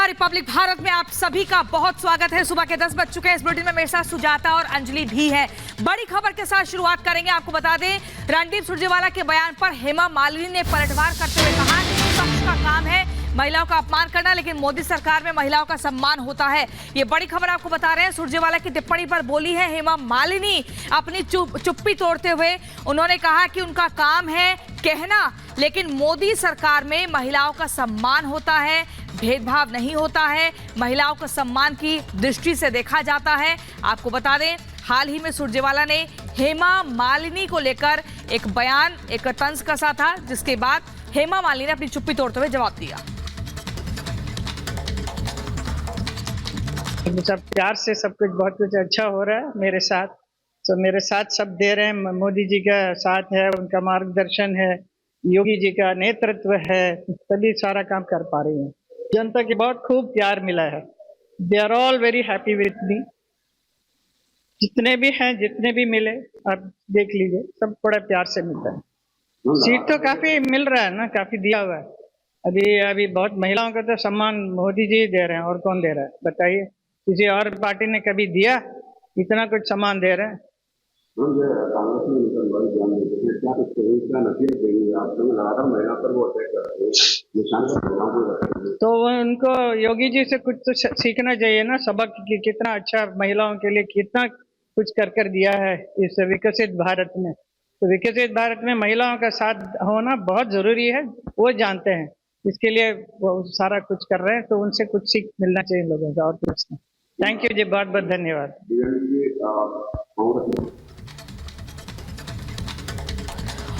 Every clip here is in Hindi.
रिपब्लिक भारत में आप सभी का बहुत स्वागत है। सुबह के 10 बज चुके हैं। इस बुलेटिन में मेरे साथ सुजाता और अंजलि भी है। बड़ी खबर के साथ शुरुआत करेंगे। आपको बता दें, रणदीप सुरजेवाला के बयान पर हेमा मालिनी ने पलटवार करते हुए कहा कि विपक्ष का काम है महिलाओं का अपमान करना, लेकिन मोदी सरकार में महिलाओं का सम्मान होता है। ये बड़ी खबर आपको बता रहे हैं। सुरजेवाला की टिप्पणी पर बोली है हेमा मालिनी अपनी चुप्पी तोड़ते हुए। उन्होंने कहा कि उनका काम है कहना, लेकिन मोदी सरकार में महिलाओं का सम्मान होता है, भेदभाव नहीं होता है, महिलाओं को सम्मान की दृष्टि से देखा जाता है। आपको बता दें, हाल ही में सुरजेवाला ने हेमा मालिनी को लेकर एक बयान, एक तंज कसा था, जिसके बाद हेमा मालिनी ने अपनी चुप्पी तोड़ते हुए जवाब दिया। सब प्यार से सब कुछ बहुत कुछ अच्छा हो रहा है मेरे साथ। तो मेरे साथ सब दे रहे हैं। मोदी जी का साथ है, उनका मार्गदर्शन है, योगी जी का नेतृत्व है, तभी सारा काम कर पा रही हैं। जनता के बहुत खूब प्यार मिला है। They are all very happy with me. जितने भी हैं, जितने भी मिले, आप देख लीजिए, सब बड़ा प्यार से मिलता है। सीट तो काफी मिल रहा है ना, काफी दिया हुआ है। अभी बहुत महिलाओं का तो सम्मान मोदी जी दे रहे हैं, और कौन दे रहा है बताइए? किसी और पार्टी ने कभी दिया इतना कुछ सम्मान दे रहे हैं? तो उनको योगी जी से कुछ तो सीखना चाहिए ना, सबक कि कितना अच्छा महिलाओं के लिए कितना कुछ कर दिया है इस विकसित भारत में। तो विकसित भारत में महिलाओं का साथ होना बहुत जरूरी है, वो जानते हैं। इसके लिए वो सारा कुछ कर रहे हैं, तो उनसे कुछ सीख मिलना चाहिए लोगों का, और कुछ नहीं। थैंक यू जी, बहुत बहुत धन्यवाद।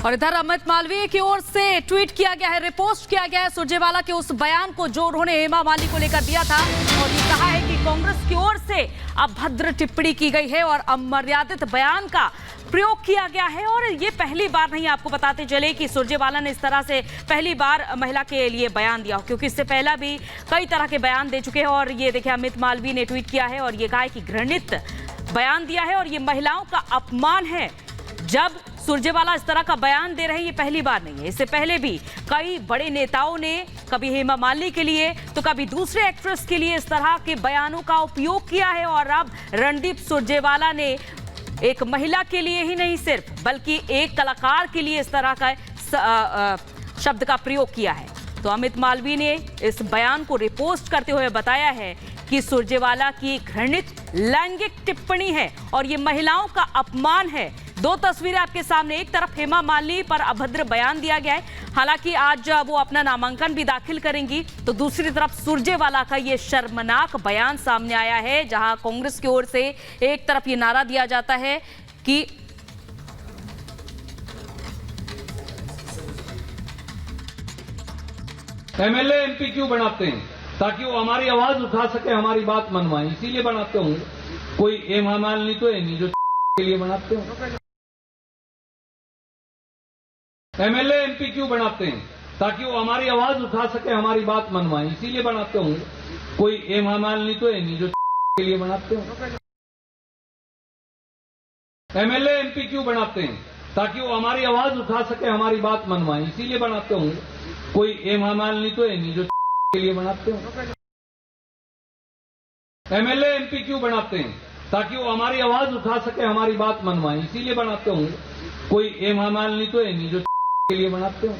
और इधर अमित मालवीय की ओर से ट्वीट किया गया है, रिपोस्ट किया गया है सुरजेवाला के उस बयान को जो उन्होंने हेमा मालिनी को लेकर दिया था, और ये कहा है कि कांग्रेस की ओर से अभद्र टिप्पणी की गई है और अमर्यादित बयान का प्रयोग किया गया है। और ये पहली बार नहीं, आपको बताते चले कि सुरजेवाला ने इस तरह से पहली बार महिला के लिए बयान दिया, क्योंकि इससे पहला भी कई तरह के बयान दे चुके हैं। और ये देखिए, अमित मालवीय ने ट्वीट किया है और ये कहा है कि घृणित बयान दिया है और ये महिलाओं का अपमान है। जब सुरजेवाला इस तरह का बयान दे रहे हैं, ये पहली बार नहीं है। इससे पहले भी कई बड़े नेताओं ने कभी हेमा मालिनी के लिए तो कभी दूसरे एक्ट्रेस के लिए इस तरह के बयानों का उपयोग किया है। और अब रणदीप सुरजेवाला ने एक महिला के लिए ही नहीं सिर्फ, बल्कि एक कलाकार के लिए इस तरह का शब्द का प्रयोग किया है। तो अमित मालवीय ने इस बयान को रिपोस्ट करते हुए बताया है कि सुरजेवाला की घृणित लैंगिक टिप्पणी है और ये महिलाओं का अपमान है। दो तस्वीरें आपके सामने, एक तरफ हेमा मालिनी पर अभद्र बयान दिया गया है, हालांकि आज वो अपना नामांकन भी दाखिल करेंगी, तो दूसरी तरफ सुरजेवाला का ये शर्मनाक बयान सामने आया है, जहां कांग्रेस की ओर से एक तरफ ये नारा दिया जाता है कि एमएलए एमपी क्यों बनाते हैं? ताकि वो हमारी आवाज उठा सके, हमारी बात मनवाएं, इसीलिए बनाते होंगे। कोई हेमा मालिनी तो है नहीं जो के लिए बनाते हो। एमएलए एमपी क्यों बनाते हैं? ताकि वो हमारी आवाज उठा सके, हमारी बात मनवाएं, इसीलिए बनाते होंगे। कोई हेमा मालिनी तो है नहीं जो के लिए बनाते हो। एमएलए एमपी क्यों बनाते हैं? ताकि वो हमारी आवाज उठा सके, हमारी बात मनवाएं, इसीलिए बनाते होंगे। कोई हेमा मालिनी तो है नहीं जो के लिए बनाते हो। एमएलए एमपी क्यों बनाते हैं? ताकि वो हमारी आवाज उठा सके, हमारी बात मनवाएं, इसीलिए बनाते होंगे। कोई हेमा मालिनी तो है नहीं जो के लिए बनाते हो।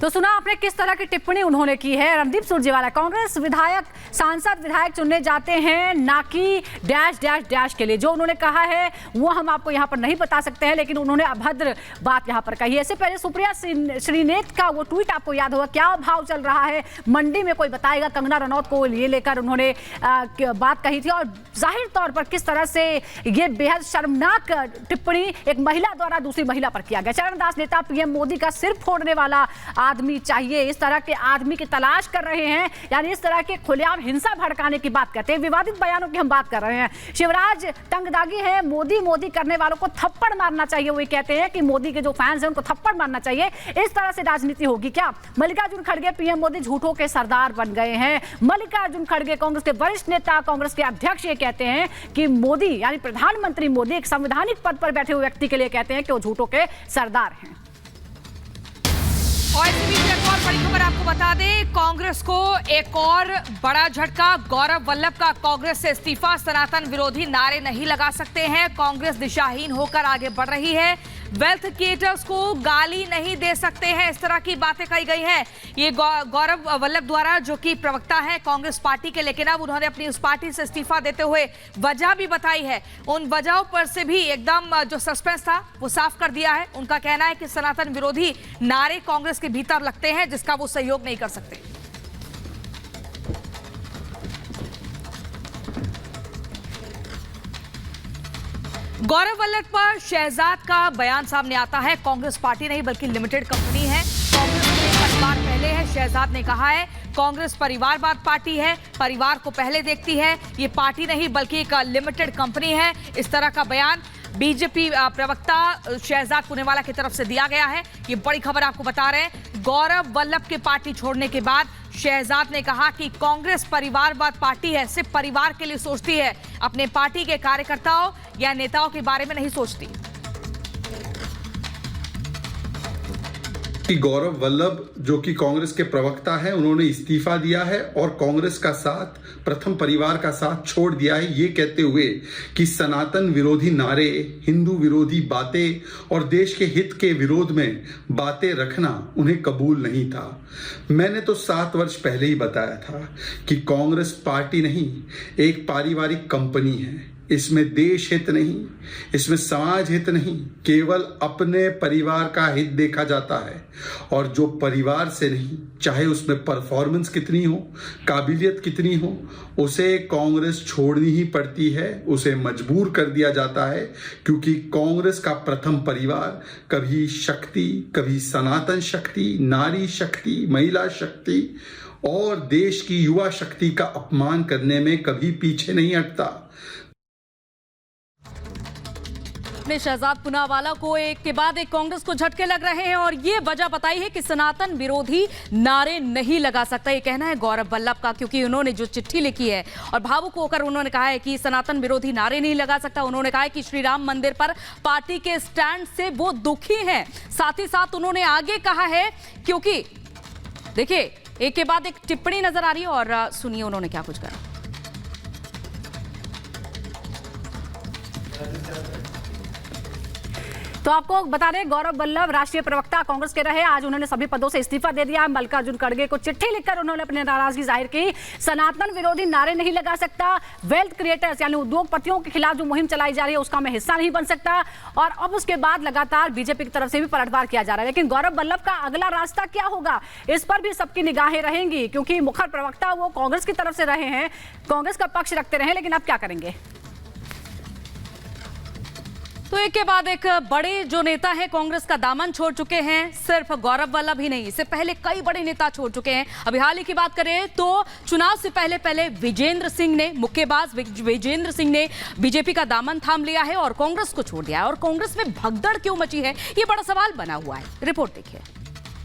तो सुना आपने किस तरह की टिप्पणी उन्होंने की है। रणदीप सुरजेवाला कांग्रेस विधायक, सांसद विधायक चुनने जाते हैं ना कि डैश डैश डैश के लिए। जो उन्होंने कहा है वो हम आपको यहाँ पर नहीं बता सकते हैं, लेकिन उन्होंने अभद्र बात यहाँ पर कही है। इससे पहले सुप्रिया श्रीनेत का वो ट्वीट आपको याद होगा, क्या भाव चल रहा है मंडी में कोई बताएगा, कंगना रनौत को ये लेकर उन्होंने बात कही थी। और जाहिर तौर पर किस तरह से ये बेहद शर्मनाक टिप्पणी एक महिला द्वारा दूसरी महिला पर किया गया। चरणदास नेता पीएम मोदी का सिर फोड़ने वाला आदमी चाहिए, इस तरह के आदमी की तलाश कर रहे हैं, यानी इस तरह के खुलेआम हिंसा भड़काने की बात करते हैं। विवादित बयानों की हम बात कर रहे हैं। शिवराज तंगदागी है, मोदी मोदी करने वालों को थप्पड़ मारना चाहिए। वो कहते हैं कि मोदी के जो फैंस हैं उनको थप्पड़ मारना चाहिए। इस तरह से राजनीति होगी क्या? मल्लिकार्जुन खड़गे, पीएम मोदी झूठों के सरदार बन गए हैं। मल्लिकार्जुन खड़गे कांग्रेस के वरिष्ठ नेता, कांग्रेस के अध्यक्ष, ये कहते हैं कि मोदी यानी प्रधानमंत्री मोदी एक संवैधानिक पद पर बैठे हुए व्यक्ति के लिए कहते हैं कि वो झूठों के सरदार हैं। और इसी बीच एक और बड़ी खबर आपको बता दें, कांग्रेस को एक और बड़ा झटका। गौरव वल्लभ का कांग्रेस से इस्तीफा। सनातन विरोधी नारे नहीं लगा सकते हैं, कांग्रेस दिशाहीन होकर आगे बढ़ रही है। वेल्थ क्रिएटर्स को गाली नहीं दे सकते हैं, इस तरह की बातें कही गई हैं। ये गौरव वल्लभ द्वारा, जो कि प्रवक्ता है कांग्रेस पार्टी के, लेकिन अब उन्होंने अपनी उस पार्टी से इस्तीफा देते हुए वजह भी बताई है। उन वजहों पर से भी एकदम जो सस्पेंस था वो साफ कर दिया है। उनका कहना है कि सनातन विरोधी नारे कांग्रेस के भीतर लगते हैं, जिसका वो सहयोग नहीं कर सकते। गौरव वल्लभ पर शहजाद का बयान सामने आता है। कांग्रेस पार्टी नहीं बल्कि लिमिटेड कंपनी है। कांग्रेस में परिवार पहले है। शहजाद ने कहा है कांग्रेस परिवारवाद पार्टी है, परिवार को पहले देखती है। ये पार्टी नहीं बल्कि एक लिमिटेड कंपनी है। इस तरह का बयान बीजेपी प्रवक्ता शहजाद पुनेवाला की तरफ से दिया गया है। ये बड़ी खबर आपको बता रहे हैं। गौरव वल्लभ के पार्टी छोड़ने के बाद शहजाद ने कहा कि कांग्रेस परिवारवाद पार्टी है, सिर्फ परिवार के लिए सोचती है, अपने पार्टी के कार्यकर्ताओं या नेताओं के बारे में नहीं सोचती। कि गौरव वल्लभ जो कि कांग्रेस के प्रवक्ता है, उन्होंने इस्तीफा दिया है और कांग्रेस का साथ, प्रथम परिवार का साथ छोड़ दिया है, ये कहते हुए कि सनातन विरोधी नारे, हिंदू विरोधी बातें और देश के हित के विरोध में बातें रखना उन्हें कबूल नहीं था। मैंने तो 7 वर्ष पहले ही बताया था कि कांग्रेस पार्टी नहीं, एक पारिवारिक कंपनी है। इसमें देश हित नहीं, इसमें समाज हित नहीं, केवल अपने परिवार का हित देखा जाता है। और जो परिवार से नहीं, चाहे उसमें परफॉर्मेंस कितनी हो, काबिलियत कितनी हो, उसे कांग्रेस छोड़नी ही पड़ती है, उसे मजबूर कर दिया जाता है। क्योंकि कांग्रेस का प्रथम परिवार कभी शक्ति, कभी सनातन शक्ति, नारी शक्ति, महिला शक्ति और देश की युवा शक्ति का अपमान करने में कभी पीछे नहीं हटता। अपने शहजाद पुनावाला को एक के बाद एक कांग्रेस को झटके लग रहे हैं और ये वजह बताई है कि सनातन विरोधी नारे नहीं लगा सकता। ये कहना है गौरव वल्लभ का, क्योंकि उन्होंने जो चिट्ठी लिखी है और भावुक होकर उन्होंने कहा है कि सनातन विरोधी नारे नहीं लगा सकता। उन्होंने कहा है कि श्री राम मंदिर पर पार्टी के स्टैंड से वो दुखी हैं। साथ ही साथ उन्होंने आगे कहा है, क्योंकि देखिए एक के बाद एक टिप्पणी नजर आ रही है और सुनिए उन्होंने क्या कुछ कहा। तो आपको बता दें, गौरव वल्लभ राष्ट्रीय प्रवक्ता कांग्रेस के रहे। आज उन्होंने सभी पदों से इस्तीफा दे दिया। मल्लिकार्जुन खड़गे को चिट्ठी लिखकर उन्होंने अपनी नाराजगी जाहिर की। सनातन विरोधी नारे नहीं लगा सकता, वेल्थ क्रिएटर्स यानी उद्योगपतियों के खिलाफ जो मुहिम चलाई जा रही है उसका मैं हिस्सा नहीं बन सकता। और अब उसके बाद लगातार बीजेपी की तरफ से भी पलटवार किया जा रहा है। लेकिन गौरव वल्लभ का अगला रास्ता क्या होगा, इस पर भी सबकी निगाहें रहेंगी, क्योंकि मुखर प्रवक्ता वो कांग्रेस की तरफ से रहे हैं, कांग्रेस का पक्ष रखते रहे। लेकिन अब क्या करेंगे? तो एक के बाद एक बड़े जो नेता है कांग्रेस का दामन छोड़ चुके हैं। सिर्फ गौरव वल्लभ ही नहीं, इससे पहले कई बड़े नेता छोड़ चुके हैं। अभी हाल ही की बात करें तो चुनाव से पहले विजेंद्र सिंह ने, मुक्केबाज विजेंद्र सिंह ने बीजेपी का दामन थाम लिया है और कांग्रेस को छोड़ दिया है। और कांग्रेस में भगदड़ क्यों मची है, ये बड़ा सवाल बना हुआ है। रिपोर्ट देखिए।